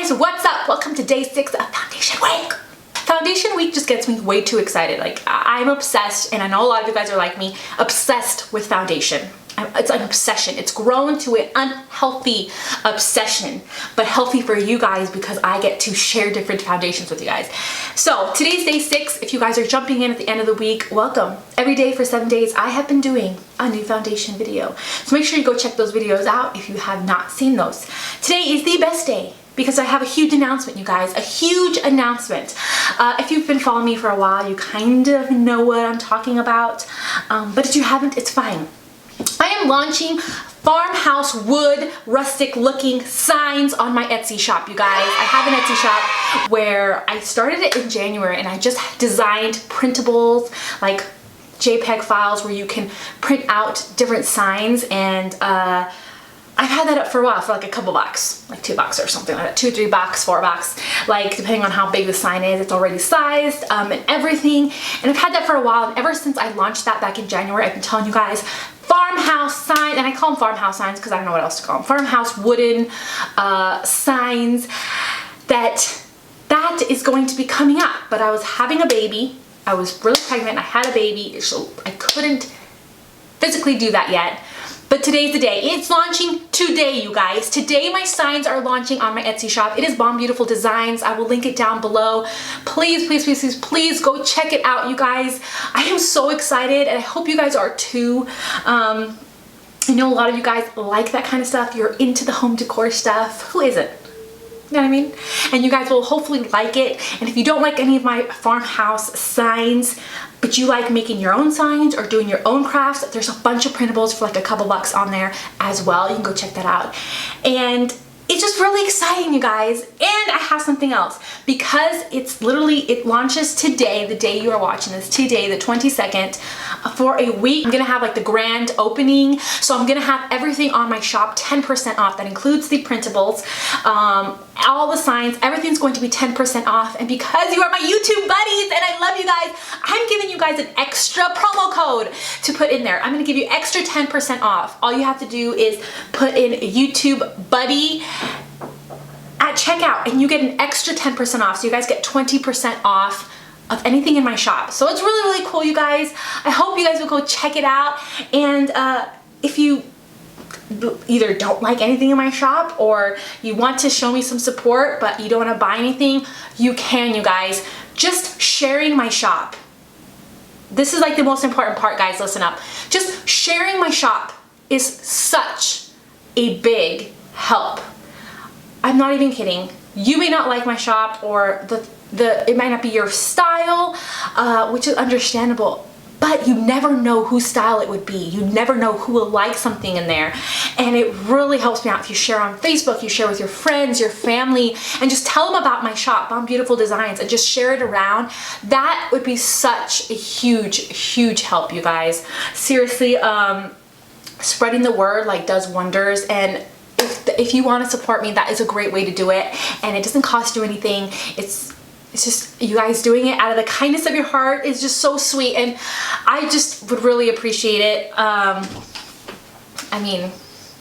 guys, what's up? Welcome to day 6 of Foundation Week. Foundation Week just gets me way too excited. Like, I'm obsessed, and I know a lot of you guys are like me, obsessed with foundation. It's an obsession. It's grown to an unhealthy obsession, but healthy for you guys because I get to share different foundations with you guys. So today's day 6. If you guys are jumping in at the end of the week, welcome. Every day for 7 days, I have been doing a new foundation video. So make sure you go check those videos out if you have not seen those. Today is the best day because I have a huge announcement, you guys, a huge announcement. If you've been following me for a while, you kind of know what I'm talking about, but if you haven't, it's fine. I am launching farmhouse wood rustic looking signs on my Etsy shop, you guys. I have an Etsy shop where I started it in January and I just designed printables, like JPEG files where you can print out different signs, and I've had that up for a while, for like a couple bucks, like $2 or something like that, $2, $3, $4, like depending on how big the sign is. It's already sized and everything, and I've had that for a while, and ever since I launched that back in January, I've been telling you guys, farmhouse signs, and I call them farmhouse signs because I don't know what else to call them, farmhouse wooden signs, that is going to be coming up. But I was having a baby, I was really pregnant, I had a baby, so I couldn't physically do that yet. But today's the day. It's launching today, you guys. Today my signs are launching on my Etsy shop. It is Bondbeautyful Designs. I will link it down below. Please, please, please, please, please go check it out, you guys. I am so excited, and I hope you guys are too. I know a lot of you guys like that kind of stuff. You're into the home decor stuff. Who isn't? You know what I mean? And you guys will hopefully like it. And if you don't like any of my farmhouse signs, but you like making your own signs or doing your own crafts, there's a bunch of printables for like a couple bucks on there as well. You can go check that out. And it's just really exciting, you guys. And I have something else, because it's literally, it launches today, the day you are watching this, today, the 22nd, for a week. I'm gonna have like the grand opening. So I'm gonna have everything on my shop 10% off. That includes the printables, all the signs, everything's going to be 10% off. And because you are my YouTube buddies and I love you guys, I'm giving you guys an extra promo code to put in there. I'm gonna give you extra 10% off. All you have to do is put in YouTube buddy at checkout and you get an extra 10% off. So you guys get 20% off of anything in my shop. So it's really, really cool, you guys. I hope you guys will go check it out. And if you either don't like anything in my shop or you want to show me some support but you don't want to buy anything, you can, you guys. Just sharing my shop. This is like the most important part, guys. Listen up. Just sharing my shop is such a big help. I'm not even kidding. You may not like my shop, or it might not be your style, which is understandable, but you never know whose style it would be. You never know who will like something in there. And it really helps me out if you share on Facebook, you share with your friends, your family, and just tell them about my shop, Bondbeautyful Designs, and just share it around. That would be such a huge, huge help, you guys. Seriously, spreading the word like does wonders. And if you want to support me, that is a great way to do it, and it doesn't cost you anything. It's just you guys doing it out of the kindness of your heart is just so sweet, and I just would really appreciate it. I mean,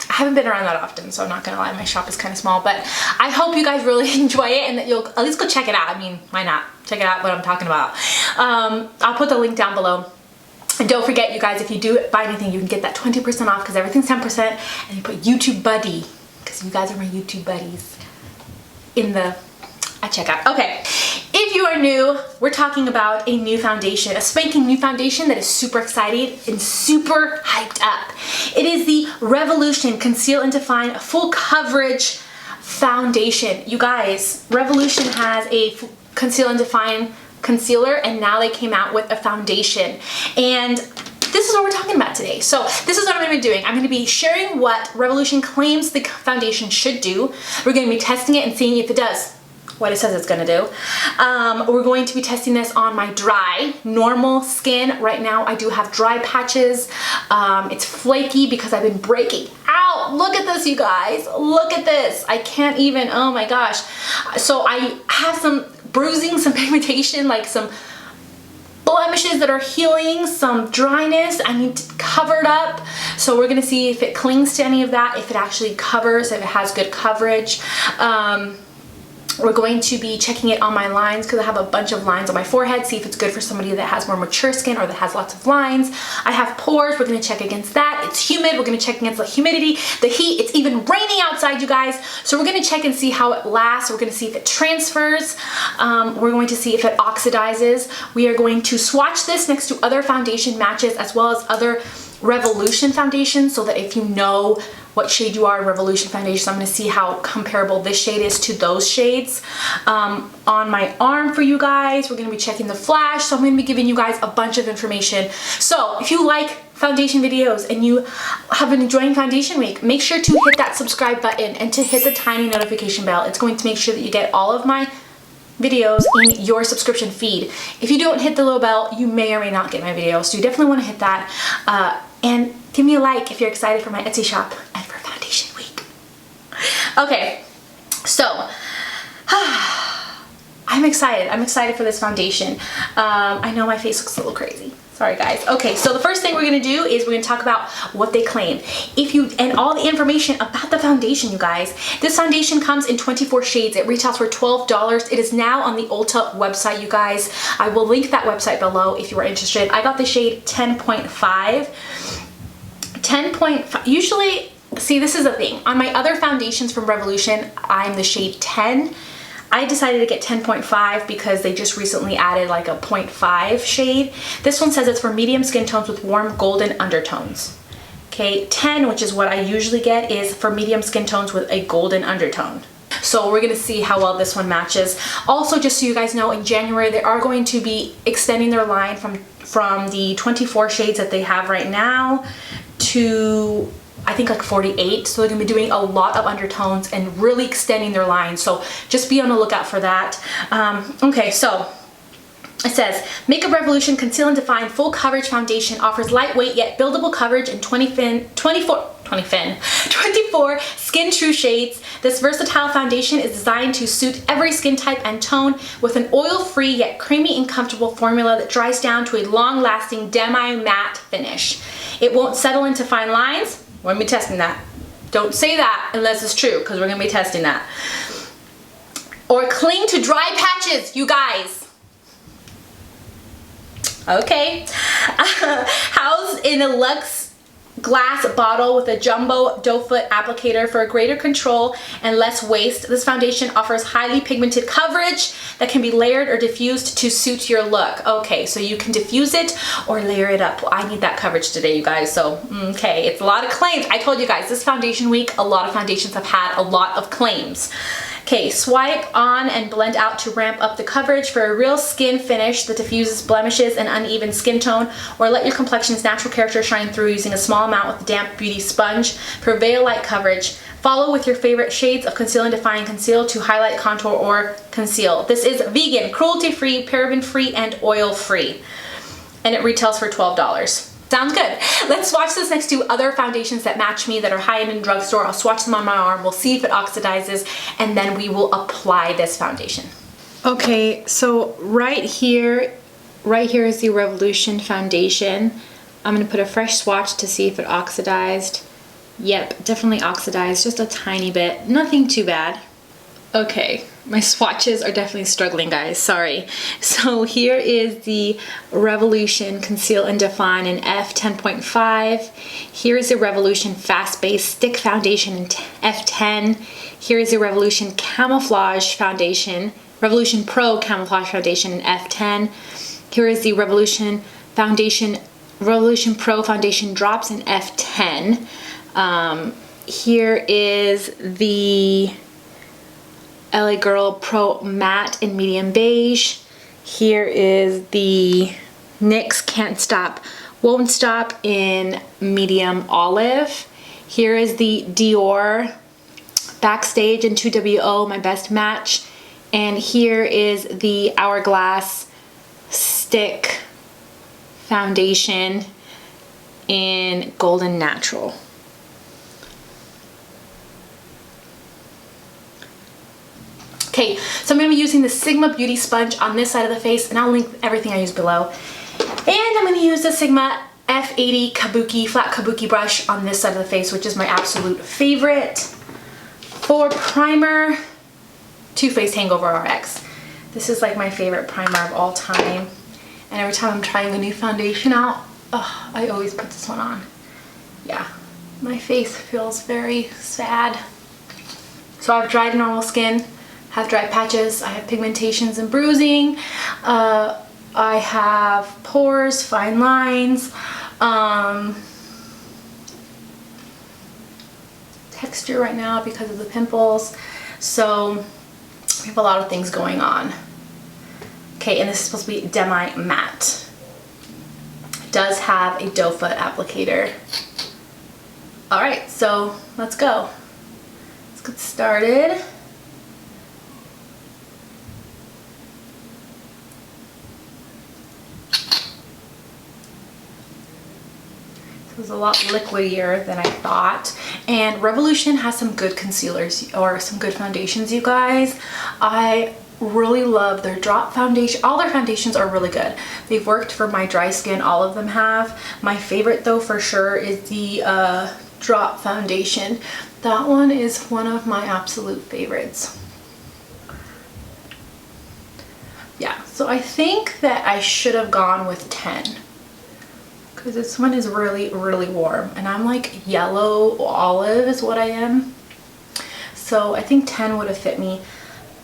I haven't been around that often, so I'm not gonna lie, my shop is kind of small, but I hope you guys really enjoy it and that you'll at least go check it out. I mean, why not? Check it out, what I'm talking about. I'll put the link down below. And don't forget, you guys, if you do buy anything, you can get that 20% off because everything's 10%, and you put YouTube buddy, because you guys are my YouTube buddies, in the at checkout. Okay, if you are new, we're talking about a new foundation, a spanking new foundation that is super excited and super hyped up. It is the Revolution Conceal and Define Full Coverage Foundation. You guys, Revolution has a Conceal and Define concealer, and now they came out with a foundation, and this is what we're talking about today. So this is what I'm going to be doing. I'm going to be sharing what Revolution claims the foundation should do. We're going to be testing it and seeing if it does what it says it's going to do. We're going to be testing this on my dry, normal skin. Right now I do have dry patches. It's flaky because I've been breaking out. Look at this, you guys. Look at this. I can't even, oh my gosh. So I have some bruising, some pigmentation, like some blemishes that are healing, some dryness. I need to cover it up. So we're gonna see if it clings to any of that, if it actually covers, if it has good coverage. We're going to be checking it on my lines because I have a bunch of lines on my forehead, see if it's good for somebody that has more mature skin or that has lots of lines. I have pores, we're gonna check against that. It's humid, we're gonna check against the humidity, the heat. It's even raining outside, you guys. So we're gonna check and see how it lasts. We're gonna see if it transfers. We're going to see if it oxidizes. We are going to swatch this next to other foundation matches as well as other Revolution foundations, so that if you know what shade you are in Revolution foundation, I'm going to see how comparable this shade is to those shades. On my arm for you guys, we're going to be checking the flash, so I'm going to be giving you guys a bunch of information. So if you like foundation videos and you have been enjoying foundation week, make sure to hit that subscribe button and to hit the tiny notification bell. It's going to make sure that you get all of my videos in your subscription feed. If you don't hit the little bell, you may or may not get my videos, so you definitely want to hit that. And give me a like if you're excited for my Etsy shop and for foundation week. Okay, so I'm excited. I'm excited for this foundation. I know my face looks a little crazy. Sorry guys. Okay, so the first thing we're gonna do is we're gonna talk about what they claim. And all the information about the foundation, you guys. This foundation comes in 24 shades. It retails for $12. It is now on the Ulta website, you guys. I will link that website below if you are interested. I got the shade 10.5. 10.5, usually, see, this is the thing. On my other foundations from Revolution, I'm the shade 10. I decided to get 10.5 because they just recently added like a 0.5 shade. This one says it's for medium skin tones with warm golden undertones. Okay, 10, which is what I usually get, is for medium skin tones with a golden undertone. So we're gonna see how well this one matches. Also, just so you guys know, in January, they are going to be extending their line from the 24 shades that they have right now to, I think, like 48. So they're gonna be doing a lot of undertones and really extending their line. So just be on the lookout for that. Okay, so it says, Makeup Revolution Conceal and Define Full Coverage Foundation offers lightweight yet buildable coverage in 24 skin true shades. This versatile foundation is designed to suit every skin type and tone with an oil-free yet creamy and comfortable formula that dries down to a long-lasting demi-matte finish. It won't settle into fine lines. We're gonna be testing that. Don't say that unless it's true, because we're gonna be testing that. Or cling to dry patches, you guys. Okay. Housed in a luxe glass bottle with a jumbo doe foot applicator for greater control and less waste, this foundation offers highly pigmented coverage that can be layered or diffused to suit your look. Okay, so you can diffuse it or layer it up. Well, I need that coverage today, you guys, so okay, it's a lot of claims. I told you guys, this foundation week, a lot of foundations have had a lot of claims. Okay, swipe on and blend out to ramp up the coverage for a real skin finish that diffuses blemishes and uneven skin tone, or let your complexion's natural character shine through using a small amount with a damp beauty sponge for veil-like coverage. Follow with your favorite shades of Conceal and Define Conceal to highlight, contour, or conceal. This is vegan, cruelty-free, paraben-free, and oil-free, and it retails for $12. Sounds good. Let's swatch this next to other foundations that match me that are high-end in drugstore. I'll swatch them on my arm. We'll see if it oxidizes, and then we will apply this foundation. Okay, so right here is the Revolution foundation. I'm gonna put a fresh swatch to see if it oxidized. Yep, definitely oxidized, just a tiny bit. Nothing too bad. Okay, my swatches are definitely struggling, guys, sorry. So here is the Revolution Conceal and Define in F10.5. Here is the Revolution Fast Base Stick Foundation in F10. Here is the Revolution Camouflage Foundation, Revolution Pro Camouflage Foundation in F10. Here is the Revolution Pro Foundation Drops in F10. Here is the LA Girl Pro Matte in medium beige. Here is the NYX Can't Stop Won't Stop in medium olive. Here is the Dior Backstage in 2WO, my best match. And here is the Hourglass Stick Foundation in Golden Natural. Okay, so I'm going to be using the Sigma Beauty Sponge on this side of the face, and I'll link everything I use below. And I'm going to use the Sigma F80 Kabuki, flat Kabuki brush on this side of the face, which is my absolute favorite. For primer, Too Faced HangoveRX. This is like my favorite primer of all time. And every time I'm trying a new foundation out, oh, I always put this one on. Yeah, my face feels very sad. So I have dry to normal skin, have dry patches, I have pigmentations and bruising, I have pores, fine lines, texture right now because of the pimples. So we have a lot of things going on. Okay, and this is supposed to be demi matte. It does have a doe foot applicator. All right, so let's go. Let's get started. It was a lot liquidier than I thought. And Revolution has some good concealers or some good foundations, you guys. I really love their drop foundation. All their foundations are really good. They've worked for my dry skin. All of them have. My favorite though for sure is the drop foundation. That one is one of my absolute favorites. Yeah, so I think that I should have gone with 10. Because this one is really, really warm. And I'm like yellow olive is what I am. So I think 10 would have fit me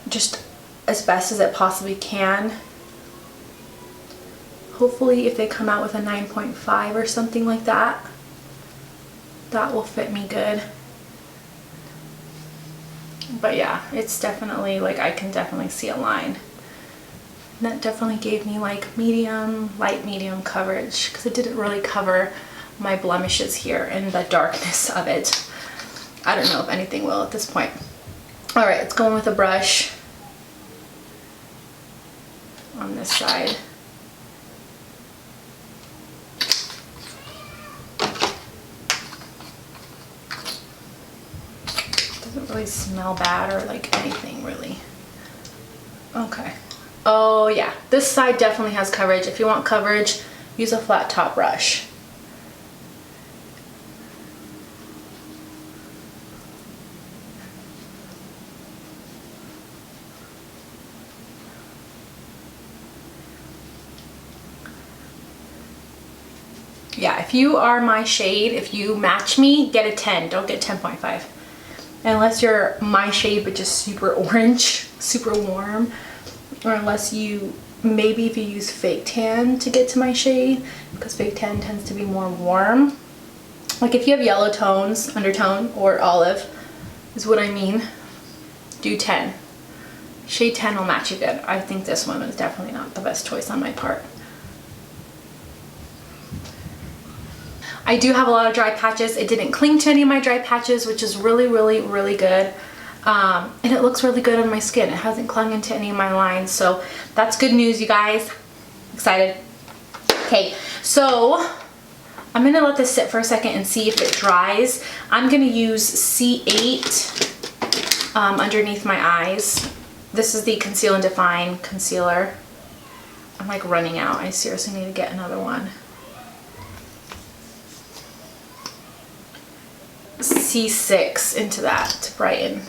just as best as it possibly can. Hopefully if they come out with a 9.5 or something like that, that will fit me good. But yeah, it's definitely like I can definitely see a line. That definitely gave me like medium, light medium coverage because it didn't really cover my blemishes here and the darkness of it. I don't know if anything will at this point. All right, let's go in with a brush on this side. Doesn't really smell bad or like anything really. Okay. Oh yeah, this side definitely has coverage. If you want coverage, use a flat top brush. Yeah, if you are my shade, if you match me, get a 10. Don't get 10.5. Unless you're my shade but just super orange, super warm. Or unless you, maybe if you use fake tan to get to my shade, because fake tan tends to be more warm. Like if you have yellow tones, undertone, or olive, is what I mean, do 10. Shade 10 will match you good. I think this one is definitely not the best choice on my part. I do have a lot of dry patches. It didn't cling to any of my dry patches, which is really, really, really good. And it looks really good on my skin. It hasn't clung into any of my lines, so that's good news, you guys. Excited. Okay, so I'm gonna let this sit for a second and see if it dries. I'm gonna use C8 underneath my eyes. This is the Conceal and Define concealer. I'm like running out. I seriously need to get another one. C6 into that to brighten.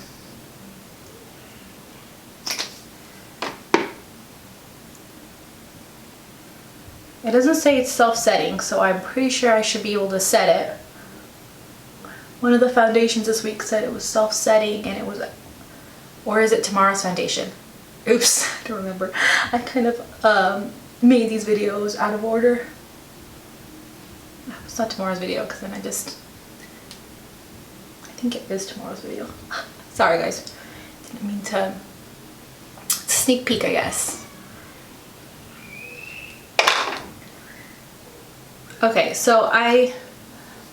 It doesn't say it's self-setting, so I'm pretty sure I should be able to set it. One of the foundations this week said it was self-setting and it was, or is it tomorrow's foundation? Oops, I don't remember. I kind of made these videos out of order. It's not tomorrow's video because then I think it is tomorrow's video. Sorry guys, didn't mean to sneak peek, I guess. Okay, so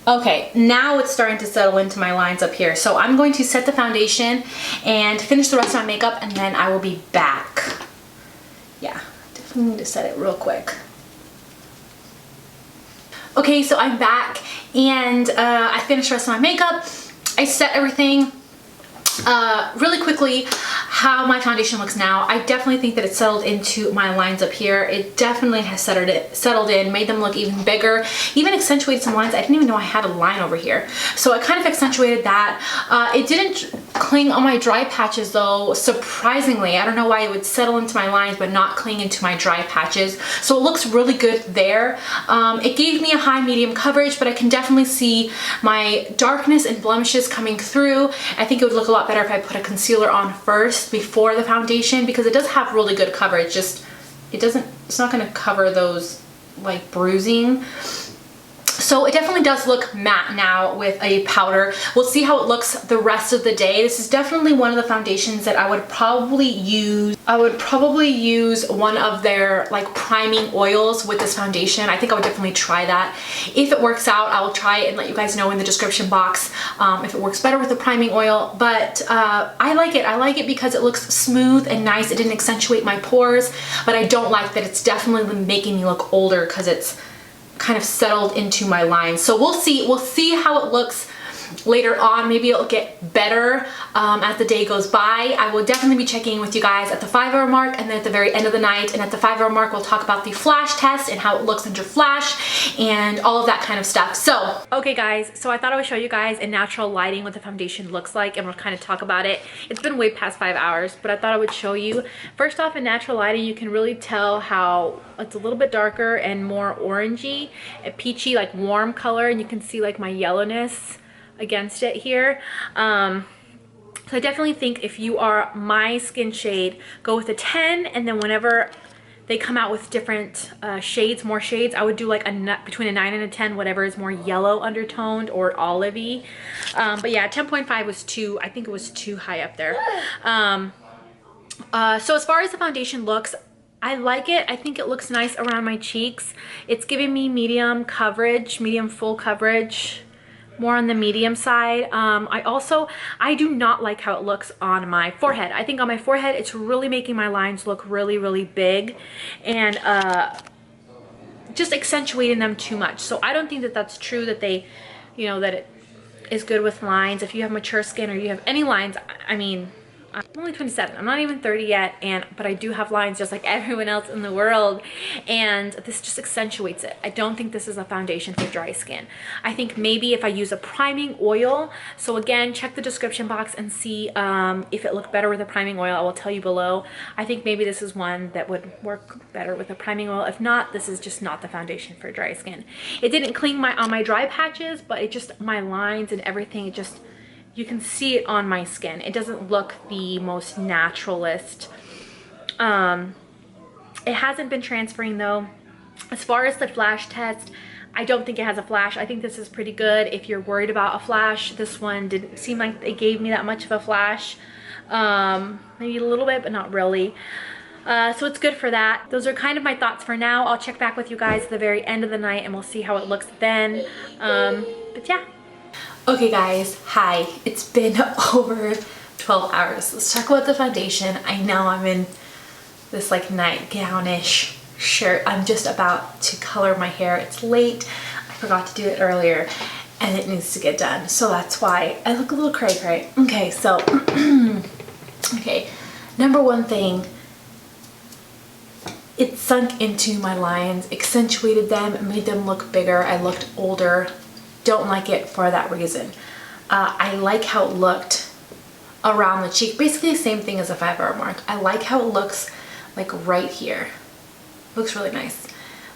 okay, now it's starting to settle into my lines up here. So I'm going to set the foundation and finish the rest of my makeup and then I will be back. Yeah, definitely need to set it real quick. Okay, so I'm back and I finished the rest of my makeup. I set everything really quickly. how my foundation looks now. I definitely think that it settled into my lines up here. It definitely has settled in, made them look even bigger, even accentuated some lines. I didn't even know I had a line over here. So it kind of accentuated that. It didn't cling on my dry patches though, surprisingly. I don't know why it would settle into my lines but not cling into my dry patches. So it looks really good there. It gave me a high medium coverage, but I can definitely see my darkness and blemishes coming through. I think it would look a lot better if I put a concealer on first before the foundation, because it does have really good coverage. Just it's not going to cover those like bruising. So it definitely does look matte now with a powder. We'll see how it looks the rest of the day. This is definitely one of the foundations that I would probably use. I would probably use one of their like priming oils with this foundation. I think I would definitely try that. If it works out, I will try it and let you guys know in the description box if it works better with the priming oil. But I like it. I like it because it looks smooth and nice. It didn't accentuate my pores, but I don't like that it's definitely making me look older because it's kind of settled into my lines. So we'll see how it looks later on. Maybe it'll get better as the day goes by. I will definitely be checking in with you guys at the 5-hour mark and then at the very end of the night. And at the 5-hour mark, we'll talk about the flash test and how it looks under flash and all of that kind of stuff. So, okay guys, so I thought I would show you guys in natural lighting what the foundation looks like, and we'll kind of talk about it. It's been way past 5 hours, but I thought I would show you. First off, in natural lighting, you can really tell how it's a little bit darker and more orangey, a peachy, like warm color, and you can see like my yellowness against it here. So I definitely think if you are my skin shade, go with a 10, and then whenever they come out with different shades, more shades, I would do like between a 9 and a 10, whatever is more yellow undertoned or olivey. But yeah, 10.5 was too, I think it was too high up there. So as far as the foundation looks, I like it. I think it looks nice around my cheeks. It's giving me medium coverage, medium full coverage, more on the medium side. I do not like how it looks on my forehead. I think on my forehead, it's really making my lines look really, really big and just accentuating them too much. So I don't think that that's true, that they, you know, that it is good with lines. If you have mature skin or you have any lines, I mean, I'm only 27. I'm not even 30 yet, but I do have lines just like everyone else in the world, and this just accentuates it. I don't think this is a foundation for dry skin. I think maybe if I use a priming oil, so again, check the description box and see if it looked better with a priming oil. I will tell you below. I think maybe this is one that would work better with a priming oil. If not, this is just not the foundation for dry skin. It didn't cling on my dry patches, but it just, my lines and everything, it just, you can see it on my skin. It doesn't look the most naturalist. It hasn't been transferring though. As far as the flash test, I don't think it has a flash. I think this is pretty good if you're worried about a flash. This one didn't seem like it gave me that much of a flash. Maybe a little bit, but not really. So it's good for that. Those are kind of my thoughts for now. I'll check back with you guys at the very end of the night and we'll see how it looks then. But yeah. Okay guys, hi. It's been over 12 hours. Let's talk about the foundation. I know I'm in this like nightgown-ish shirt. I'm just about to color my hair. It's late. I forgot to do it earlier and it needs to get done. So that's why I look a little cray-cray. Okay, so, okay. Number one thing, it sunk into my lines, accentuated them, made them look bigger. I looked older. Don't like it for that reason. I like how it looked around the cheek. Basically the same thing as a 5-hour mark. I like how it looks like right here. Looks really nice.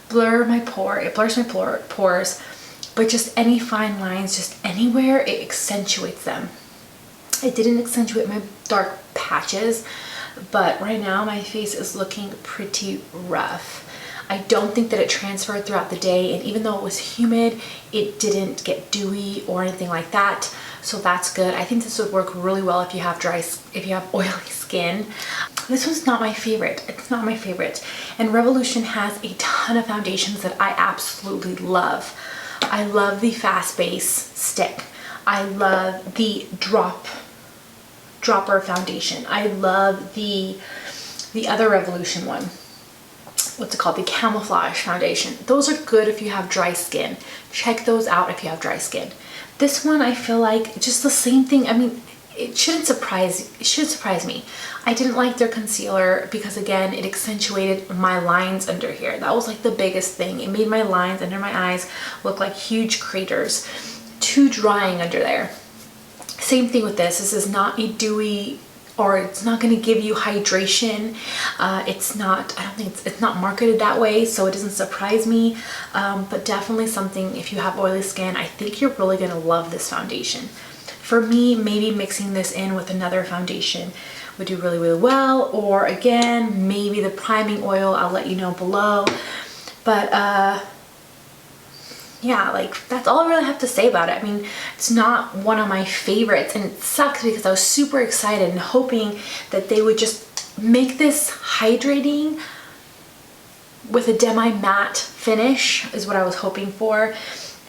Blur my pore. It blurs my pores, but just any fine lines, just anywhere, it accentuates them. It didn't accentuate my dark patches, but right now my face is looking pretty rough. I don't think that it transferred throughout the day, and even though it was humid, it didn't get dewy or anything like that. So that's good. I think this would work really well if you have oily skin. This one's not my favorite. It's not my favorite. And Revolution has a ton of foundations that I absolutely love. I love the Fast Base stick. I love the dropper foundation. I love the other Revolution one. What's it called? The Camouflage foundation. Those are good if you have dry skin. Check those out if you have dry skin. This one, I feel like just the same thing. I mean, it shouldn't surprise me. I didn't like their concealer because, again, it accentuated my lines under here. That was like the biggest thing. It made my lines under my eyes look like huge craters. Too drying under there. Same thing with this. This is not a dewy, or it's not going to give you hydration. It's not, I don't think it's not marketed that way, so it doesn't surprise me. But definitely something, if you have oily skin, I think you're really going to love this foundation. For me, maybe mixing this in with another foundation would do really, really well. Or again, maybe the priming oil, I'll let you know below. But yeah, like that's all I really have to say about it. I mean, it's not one of my favorites, and it sucks because I was super excited and hoping that they would just make this hydrating with a demi-matte finish is what I was hoping for,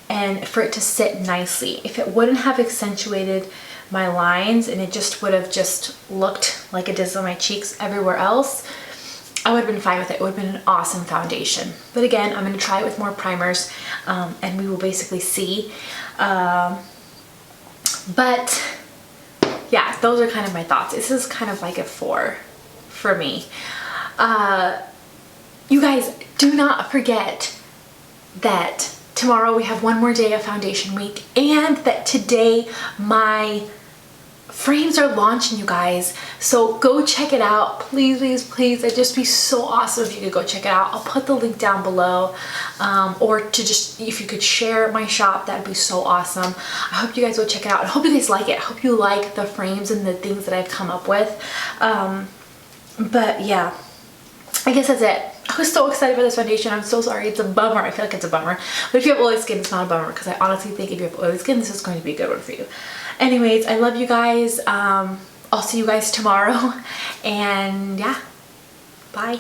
and for it to sit nicely. If it wouldn't have accentuated my lines and it just would have just looked like it does on my cheeks everywhere else, I would have been fine with it. It would have been an awesome foundation. But again, I'm going to try it with more primers, and we will basically see. But yeah, those are kind of my thoughts. This is kind of like a 4 for me. You guys, do not forget that tomorrow we have one more day of foundation week, and that today my frames are launching, you guys. So go check it out. Please, please, please. It'd just be so awesome if you could go check it out. I'll put the link down below. Or to just, if you could share my shop, that'd be so awesome. I hope you guys go check it out. I hope you guys like it. I hope you like the frames and the things that I've come up with. But yeah, I guess that's it. I was so excited for this foundation. I'm so sorry. It's a bummer. I feel like it's a bummer. But if you have oily skin, it's not a bummer, because I honestly think if you have oily skin, this is going to be a good one for you. Anyways, I love you guys. I'll see you guys tomorrow. And yeah, bye.